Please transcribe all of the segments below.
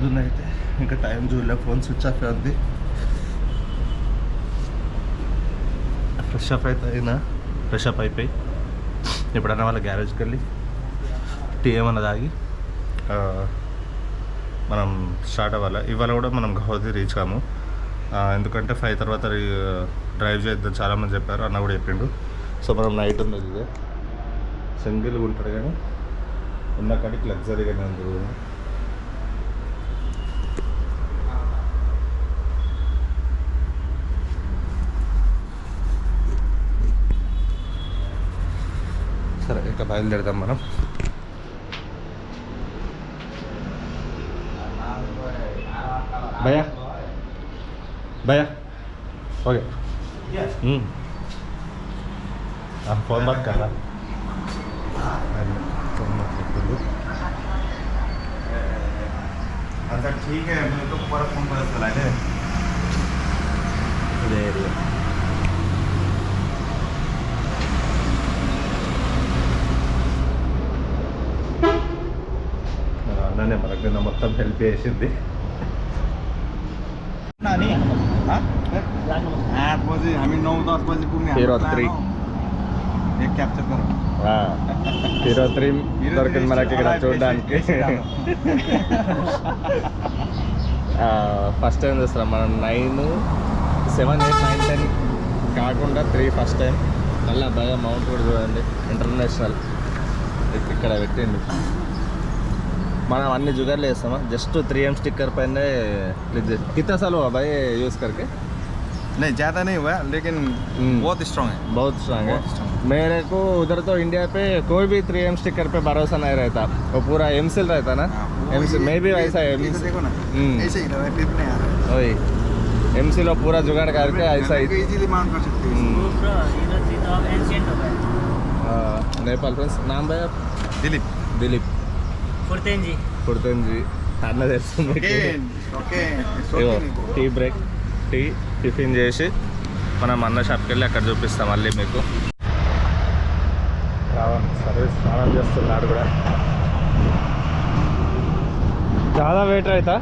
పొద్దున్న అయితే ఇంకా టైం చూడలే, ఫోన్ స్విచ్ ఆఫ్ అవుద్ది. ఫ్రెష్ అప్ అయితే అయినా, ఫ్రెష్ అప్ అయిపోయి ఎప్పుడన్నా వాళ్ళ గ్యారేజ్కి వెళ్ళి టీ ఏమన్నా తాగి మనం స్టార్ట్ అవ్వాలి. ఇవాళ కూడా మనం గౌహతి రీచ్ కాము, ఎందుకంటే 5 తర్వాత డ్రైవ్ చేద్దాం చాలామంది చెప్పారు, అన్న కూడా చెప్పిండు. సో మనం నైట్ ఉన్నది ఇదే సింగిల్గా ఉంటాడు కానీ ఉన్న కాడికి లగ్జరీగానే ఉంది. సరే ఇక బయలుదేరుదాం మనం. భయ్యా భయ్యా ఓకే ఫోన్ బాత్ కదా अच्छा ठीक है, मैं तो पूरा फोन पर चला है అన్ననే మనకు నిన్న మొత్తం హెల్ప్ చేసింది. 8 बजे हामी 9-10 बजे पुग्ने. 03 एक क्याप्चर गरौँ. 03 దొరికింది మనకి ఇక్కడ చూడడానికి. ఫస్ట్ టైం చూస్తున్నాం మనం. 9, 7, 8, 9, 10 కాకుండా 3 ఫస్ట్ టైం. మళ్ళీ బాగా మౌంట్ కూడా చూడండి, ఇంటర్నేషనల్ ఇక్కడ పెట్టింది. మనం అన్ని जुगाड़ले వేస్తామా, జస్ట్ 3M स्टिकर पहने क्लिक दे. कितना साल हुआ भाई यूज़ करके? नहीं ज़्यादा नहीं हुआ, लेकिन बहुत स्ट्रॉन्ग है. बहुत स्ट्रॉन्ग है. मेरे को उधर तो इंडिया पे कोई भी 3M स्टिकर पे भरोसा नहीं रहता, वो पूरा एमसील रहता ना. एमसील मैं भी वैसा है. देखो ना ऐसे ही लगा, फिर नहीं आ रहा. वही एमसील और पूरा जुगाड़ करके ऐसा ही इजीली माउंट कर सकते हो. नेपाल फ्रेंड्स. नाम भाई आप? दिलीप. दिलीप पुरतेंजी అన్న తెలుస్తుంది. Okay tea break, tea tiffin చేసి మనం అన్న షాప్కి వెళ్ళి అక్కడ చూపిస్తాం మళ్ళీ మీకు. రావణ్ సర్వీస్ స్నానం చేస్తున్నాడు కూడా. చాలా వెయిట్ అవుతా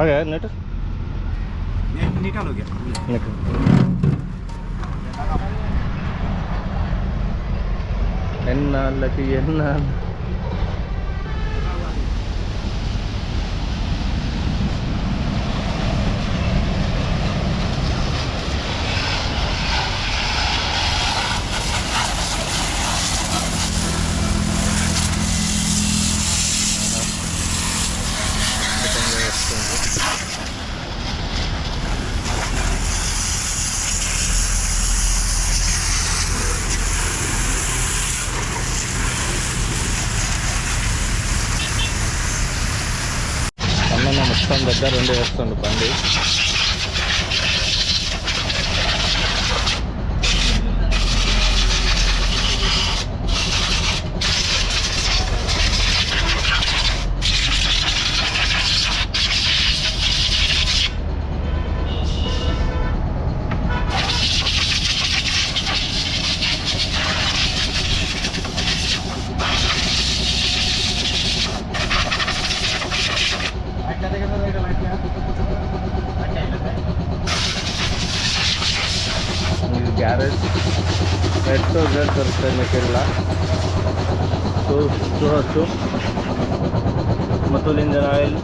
ఓకే నెట్ निकाल हो गया. ఎన్నాళ్ళకి ఎన్నాళ్ళు మొత్తం దగ్గర ఉండి వేస్తుండు బండి. గ్యారేజ్ రెడ్ టు రెడ్ దొరుకుతాయి మీకు ఇలా చూడవచ్చు. మొత్తం engine oil,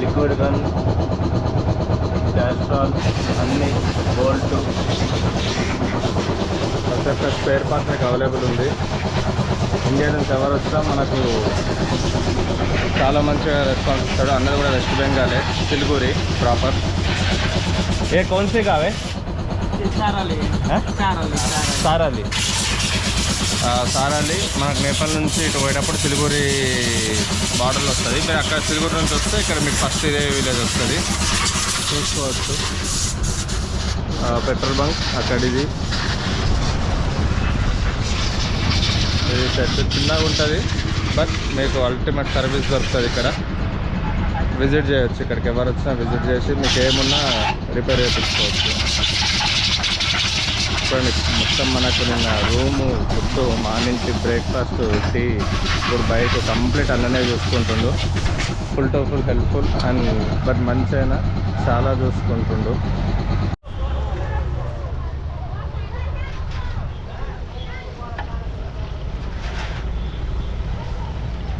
liquid gun, Castrol అన్నీ, బోల్ట్, ప్రతి స్పేర్ పార్ట్ మీకు అవైలబుల్ ఉంది. ఇండియా నుంచి ఎవరు వచ్చినా మనకు చాలా మంచిగా రెస్పాన్స్ ఇస్తాడు. అన్నది కూడా వెస్ట్ బెంగాలే, సిలిగురి ప్రాపర్. ఏ కౌన్సీ కావే? సారాలి. సారాలి మనకు నేపాల్ నుంచి ఇటు పోయేటప్పుడు సిలిగురి బార్డర్లో వస్తుంది. మీరు అక్కడ సిలిగురి నుంచి వస్తే ఇక్కడ మీకు ఫస్ట్ ఇదే విలేజ్ వస్తుంది, చూసుకోవచ్చు. పెట్రోల్ బంక్ అక్కడిది. ఇది సెట్ చిన్నగా ఉంటుంది, బట్ మీకు అల్టిమేట్ సర్వీస్ దొరుకుతుంది ఇక్కడ. విజిట్ చేయొచ్చు, ఇక్కడికి ఎవరు వచ్చినా విజిట్ చేసి మీకు ఏమున్నా రిపేర్ చేయించుకోవచ్చు. చూడండి మొత్తం మనకు నిన్న room, food, morning breakfast, tea, ఇప్పుడు బైక్ కంప్లీట్ అన్ననే చూసుకుంటుండు. Full to full helpful and but మంచి అయినా చాలా చూసుకుంటుండు.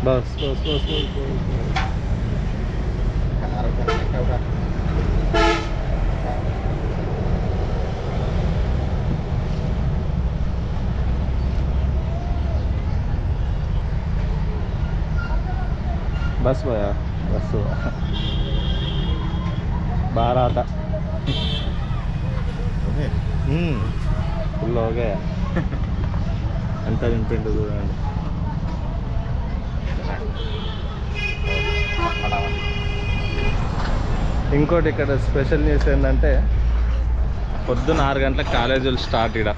बस बस बस बस बस भैया बस बाहर आता फुल हो गया अंत निंपिंड చూడండి. ఇంకోటి ఇక్కడ స్పెషల్ న్యూస్ ఏంటంటే పొద్దున్న 6 గంటలకు కాలేజీలు స్టార్ట్. ఇక్కడ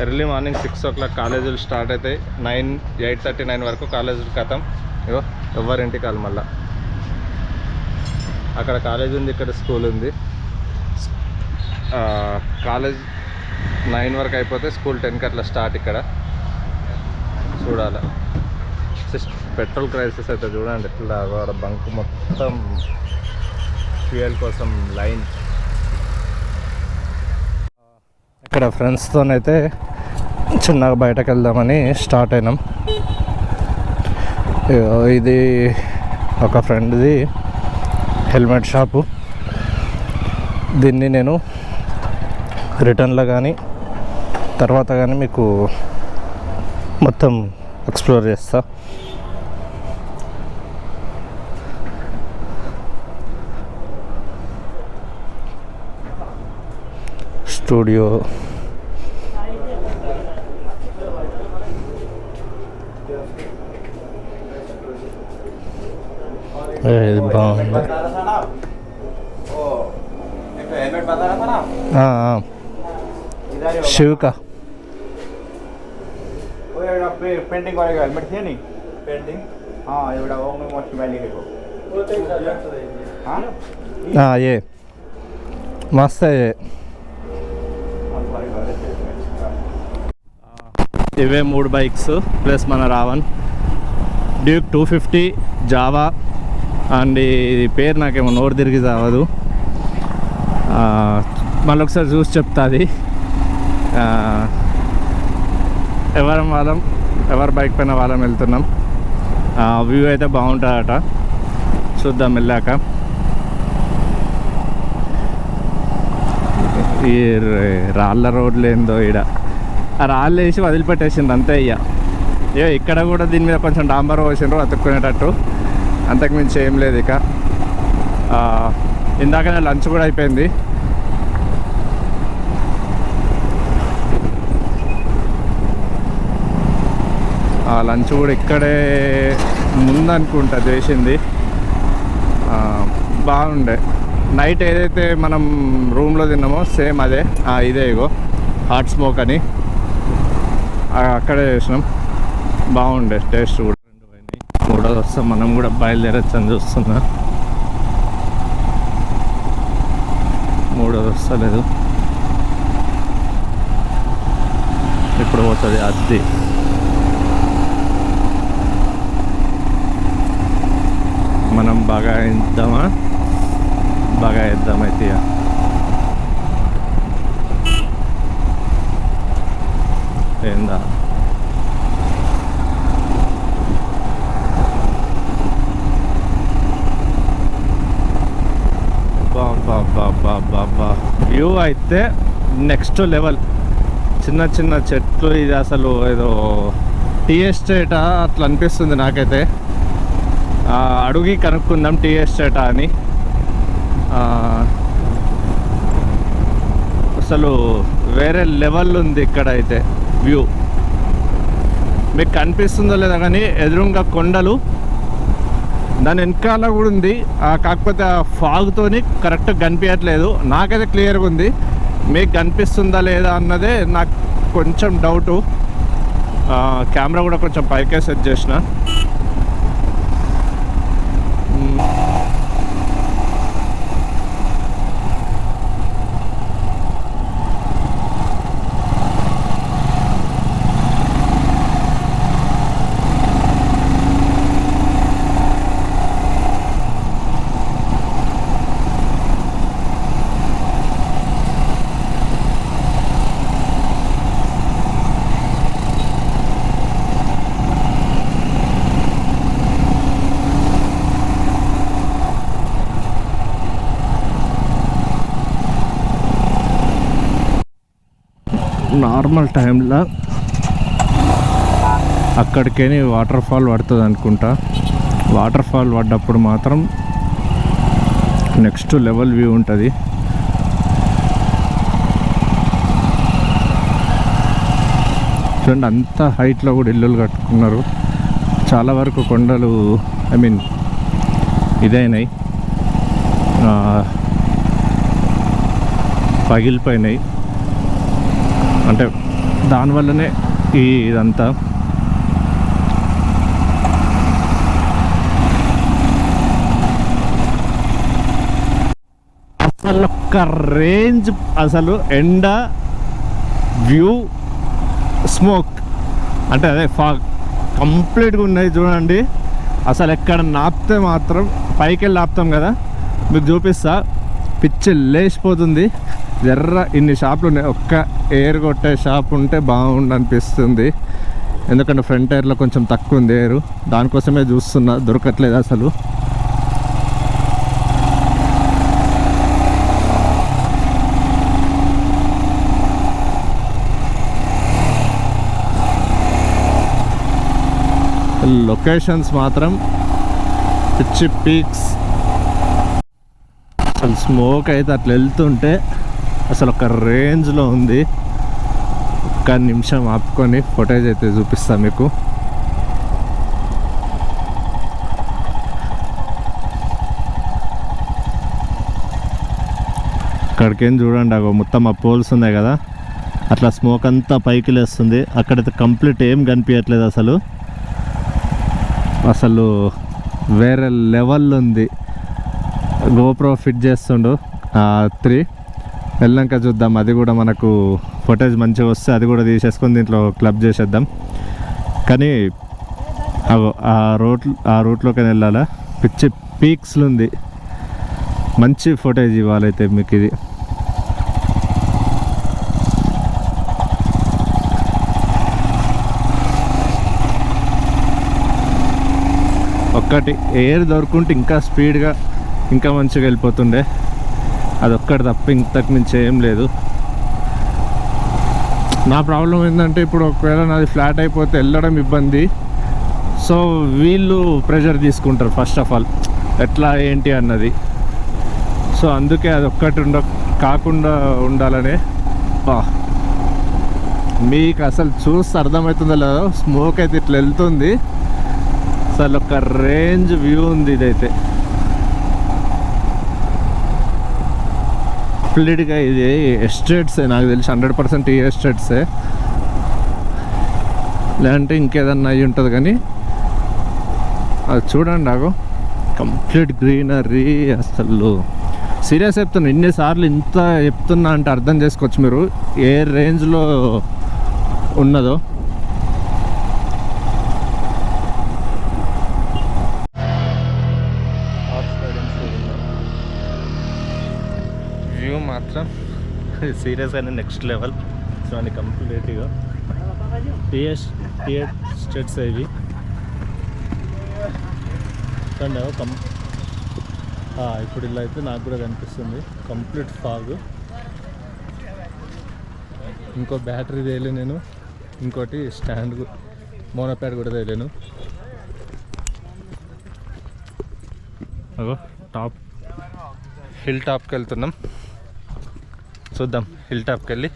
ఎర్లీ మార్నింగ్ 6 o'clock కాలేజీలు స్టార్ట్ అవుతాయి. 8:39 వరకు కాలేజీలు ఖతం. ఇగో ఎవరింటికి కాదు. మళ్ళీ అక్కడ కాలేజ్ ఉంది, ఇక్కడ స్కూల్ ఉంది. కాలేజ్ 9 వరకు అయిపోతే స్కూల్ 10కి అట్లా స్టార్ట్. ఇక్కడ చూడాలి. పెట్రోల్ క్రైసిస్ అయితే చూడండి ఎట్లా బంక్ మొత్తం ఫ్యూయల్ కోసం లైన్. ఇక్కడ ఫ్రెండ్స్తోనైతే చిన్నగా బయటకు వెళ్దామని స్టార్ట్ అయినాం. ఇది ఒక ఫ్రెండ్ది హెల్మెట్ షాపు. దీన్ని నేను రిటర్న్లో కానీ తర్వాత కానీ మీకు మొత్తం ఎక్స్ప్లోర్ చేస్తా. స్టూడియో ఇది బాగుంది. शिव का पेंटिंग वाले हेलमेट थे नहीं पेंटिंग हाँ ये बड़ा वो में मोस्ट वैली है हाँ ये मस्त है ये. ఇవే 3 బైక్స్ ప్లస్ మన రావణ్ డ్యూక్ 250 జావా అండ్ ఇది పేరు నాకేమో నోరు తిరిగి చావదు. మళ్ళీ ఒకసారి చూసి చెప్తా. అది ఎవరి బైక్ పైన వాళ్ళం వెళ్తున్నాం. వ్యూ అయితే బాగుంటుందట, చూద్దాం వెళ్ళాక. ఈ రాళ్ళ రోడ్లు ఏందో ఈడ ఆ రాళ్ళు వేసి వదిలిపెట్టేసిండ్రు అంతే. ఇక ఇక్కడ కూడా దీని మీద కొంచెం డాంబర్ పోసిండ్రు అతుక్కునేటట్టు, అంతకుమించి ఏం లేదు. ఇక ఇందాకనే లంచ్ కూడా అయిపోయింది. ఆ లంచ్ కూడా ఇక్కడే ముందనుకుంటా చేసింది. బాగుండే. నైట్ ఏదైతే మనం రూమ్లో తిన్నామో సేమ్ అదే. ఇదే ఇగో హాట్ స్మోక్ అని అక్కడే చేసినాం. బాగుండే టేస్ట్ కూడా. 3 వస్తాం మనం కూడా బయలుదేరచ్చు అని చూస్తున్నా. 3 వస్తలేదు, ఇప్పుడు పోతుంది అది. మనం బాగా ఇద్దామా, బాగా ఇద్దామైతే ఏందా. బాబా వ్యూ అయితే నెక్స్ట్ లెవెల్. చిన్న చిన్న చెట్లు, ఇది అసలు ఏదో టీ ఎస్టేటా అట్లా అనిపిస్తుంది నాకైతే. అడుగి కనుక్కుందాం టీ ఎస్టేటా అని. అసలు వేరే లెవెల్ ఉంది ఇక్కడ అయితే వ్యూ. మీకు కనిపిస్తుందో లేదా కానీ ఎదురుగా కొండలు, దాని వెనకాల కూడా ఉంది. కాకపోతే ఆ ఫాగ్తోని కరెక్ట్గా కనిపించట్లేదు. నాకైతే క్లియర్గా ఉంది, మీకు కనిపిస్తుందా లేదా అన్నదే నాకు కొంచెం డౌటు. కెమెరా కూడా కొంచెం పైకే సెట్ చేసిన. నార్మల్ టైంలో అక్కడికేని వాటర్ ఫాల్ పడుతుంది అనుకుంటా. వాటర్ ఫాల్ పడ్డప్పుడు మాత్రం నెక్స్ట్ లెవెల్ వ్యూ ఉంటుంది. చూడండి అంత హైట్లో కూడా ఇల్లులు కట్టుకున్నారు. చాలా వరకు కొండలు ఇదైనాయి, పగిలిపోయినాయి. అంటే దానివల్లనే ఇదంతా. అసలు ఒక్క రేంజ్, అసలు ఎండ, వ్యూ, స్మోక్ అంటే అదే ఫాగ్ కంప్లీట్గా ఉన్నాయి చూడండి. అసలు ఎక్కడ నాపితే మాత్రం పైకి వెళ్ళి ఆపుతాం కదా, మీకు చూపిస్తా. పిచ్చి లేచిపోతుంది. ఇన్ని షాపులు ఉన్నాయి. ఒక్క ఎయిర్ కొట్టే షాప్ ఉంటే బాగుండు అనిపిస్తుంది. ఎందుకంటే ఫ్రంట్ ఎయిర్లో కొంచెం తక్కువ ఉంది ఎయిర్, దానికోసమే చూస్తున్నా, దొరకట్లేదు అసలు. లొకేషన్స్ మాత్రం పిచ్చి పీక్స్. అసలు స్మోక్ అయితే అట్లా వెళ్తుంటే అసలు ఒక రేంజ్లో ఉంది. ఒక్క నిమిషం ఆపుకొని ఫుటేజ్ అయితే చూపిస్తాను మీకు. అక్కడికేం చూడండి, అగో మొత్తం ఆ పోల్స్ ఉన్నాయి కదా, అట్లా స్మోక్ అంతా పైకి లేస్తుంది. అక్కడైతే కంప్లీట్ ఏం కనిపించట్లేదు అసలు. అసలు వేరే లెవెల్ ఉంది. గోప్రో ఫిట్ చేస్తుండు 3. వెళ్ళాక చూద్దాం, అది కూడా మనకు ఫుటేజ్ మంచిగా వస్తే అది కూడా తీసేసుకొని దీంట్లో క్లబ్ చేసేద్దాం. కానీ ఆ రూట్లోకి వెళ్ళాలా, పిచ్చి పీక్స్లు ఉంది. మంచి ఫుటేజ్ ఇవ్వాలైతే మీకు ఇది. ఒక్కటి ఎయిర్ దొరుకుంటే ఇంకా స్పీడ్గా ఇంకా మంచిగా వెళ్ళిపోతుండే. అదొక్కటి తప్ప ఇంతకు మించి ఏం లేదు. నా ప్రాబ్లం ఏంటంటే ఇప్పుడు ఒకవేళ నాది ఫ్లాట్ అయిపోతే వెళ్ళడం ఇబ్బంది. సో వీళ్ళు ప్రెషర్ తీసుకుంటారు ఫస్ట్ ఆఫ్ ఆల్, ఎట్లా ఏంటి అన్నది. సో అందుకే అది ఒక్కటి కాకుండా ఉండాలనే. మీకు అసలు చూస్తే అర్థమవుతుందో లేదో, స్మోక్ అయితే ఇట్లా వెళ్తుంది. అసలు ఒక రేంజ్ వ్యూ ఉంది ఇదైతే. కంప్లీట్గా ఇది ఎస్టేట్సే, నాకు తెలిసి 100% ఈ ఎస్టేట్సే, లేదంటే ఇంకేదన్నా అయ్యి ఉంటుంది. కానీ అది చూడండి, నాకు కంప్లీట్ గ్రీనరీ. అసలు సీరియస్ చెప్తున్నా, ఇన్నిసార్లు ఇంత చెప్తున్నా అంటే అర్థం చేసుకోవచ్చు మీరు ఏ రేంజ్లో ఉన్నదో. వ్యూ మాత్రం సీరియస్గానే నెక్స్ట్ లెవెల్. సో అని కంప్లీట్గా టీ ఎస్టేట్స్ ఇవి చూడండి. ఇప్పుడు ఇలా అయితే నాకు కూడా కనిపిస్తుంది కంప్లీట్ ఫాగ్. ఇంకో బ్యాటరీ తేలే నేను, ఇంకోటి స్టాండ్ మోనోప్యాడ్ కూడా తేలేను. అగో హిల్ టాప్కి వెళ్తున్నాం. చూద్దాం, హిల్ టాప్కి వెళ్ళి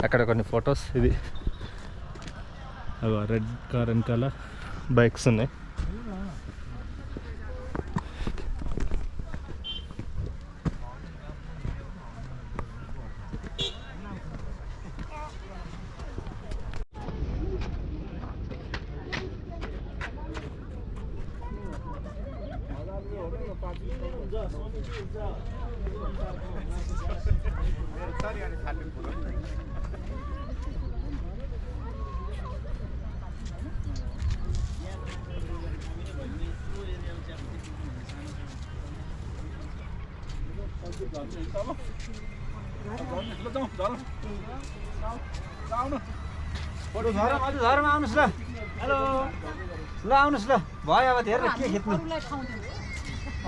అక్కడ కొన్ని ఫొటోస్. ఇది అగో రెడ్ కార్ వెనకాల బైక్స్ ఉన్నాయి. आउनुहोस् ल। हेलो ल आउनुहोस् ल, भयो अब धेरै के खेत्नु,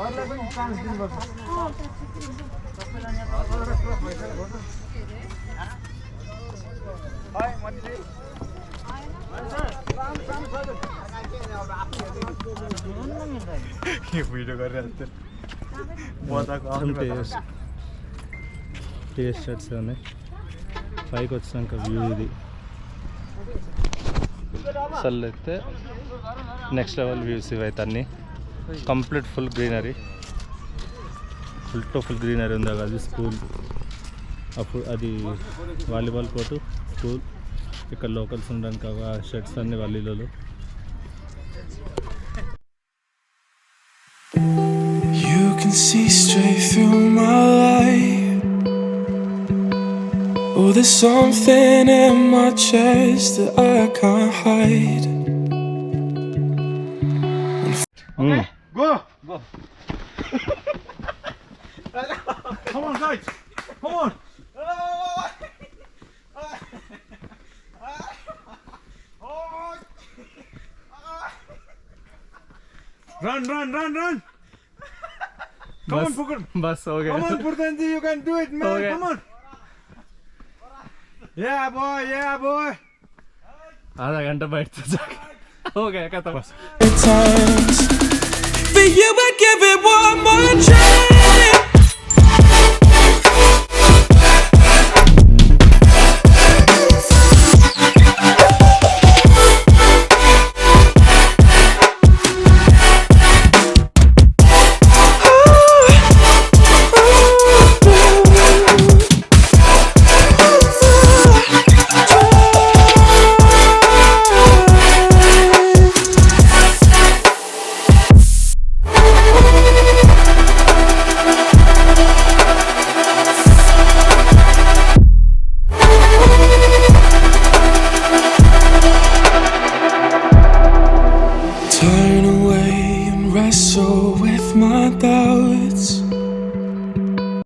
अरूलाई पनि चान्स दिनुपर्छ। Hi, Mati. ये वीडियो कर रहे हैं बहुत టీ షర్ట్స్ ఉన్నాయి పైకి వచ్చినాక వ్యూ ఇది అసలు అయితే నెక్స్ట్ లెవెల్ వ్యూస్ ఇవైతే అన్నీ complete full greenery full to full greenery ఉంది అది స్కూల్ అప్పుడు అది వాలీబాల్ కోర్టు స్కూల్ ఇక్కడ లోకల్స్ ఉండడానికి ఆ షర్ట్స్ అన్ని వాళ్ళీలలో You can see straight through my life. Oh, there's something in my chest that I can't hide. Go! Go! Come on, guys! Come on! Run, run, run, run! Come on, Pukur! बस हो गया Come on, Purtanji, you can do it, man! Okay. Come on! Yeah, boy! Yeah, boy! आधा घंटा बैठते जाके हो गया खत्म Times for you, I give it one more chance.